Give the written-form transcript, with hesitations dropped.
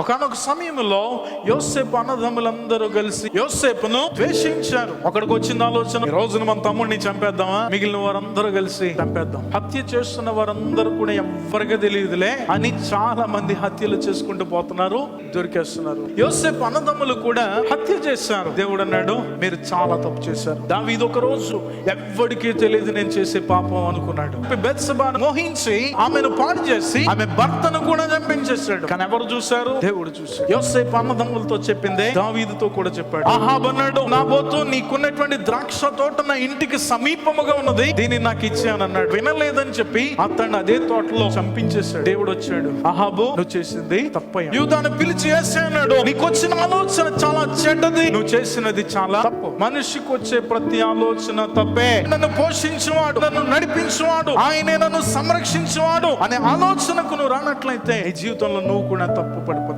ఒకనొక సమయంలో యోసేపు అన్నదమ్ములందరూ కలిసి యోసేపును ద్వేషించారు. ఒకడికి వచ్చిన ఆలోచన, ఈ రోజున మన తమ్ముడిని చంపేద్దామా, మిగిలిన వారందరూ కలిసి చంపేద్దాం. హత్య చేస్తున్న వారందరూ కూడా ఎవరికి తెలియదులే అని చాలా మంది హత్యలు చేసుకుంటూ పోతున్నారు, దొరికేస్తున్నారు. యోసేపు అన్నదమ్ములు కూడా హత్య చేశారు. దేవుడు అన్నాడు, మీరు చాలా తప్పు చేశారు. దావీదు ఒక రోజు ఎవ్వడికి తెలియదు నేను చేసే పాపం అనుకున్నాడు. బెత్షెబాను మోహించి ఆమెను పాడు చేసి ఆమె భర్తను కూడా చంపించేశాడు. కానీ ఎవరు చూశారు? దేవుడు చూశాడు. యోసేపు అన్నదమ్ములతో చెప్పిందే దావీదుతో కూడా చెప్పాడు. అహాబు అన్నాడు, నాబోతు నీకున్నటువంటి ద్రాక్ష తోట నా ఇంటికి సమీపముగా ఉన్నది, దీన్ని నాకు ఇచ్చాను అన్నాడు. వినలేదని చెప్పి అతన్ని అదే తోటలో చంపించేశాడు. దేవుడు వచ్చాడు, అహాబు నువ్వు చేసింది తప్ప. యూదాను పిలిచి యేసే అన్నాడు, నీకు వచ్చిన ఆలోచన చాలా చెడ్డది, నువ్వు చేసినది చాలా తప్పు. మనిషికి వచ్చే ప్రతి ఆలోచన తప్పే. నన్ను పోషించేవాడు, నన్ను నడిపించేవాడు, ఆయనే నన్ను సంరక్షించేవాడు అనే ఆలోచనకు నువ్వు రానట్లయితే ఈ జీవితంలో నువ్వు కూడా తప్పు పడిపోతావు.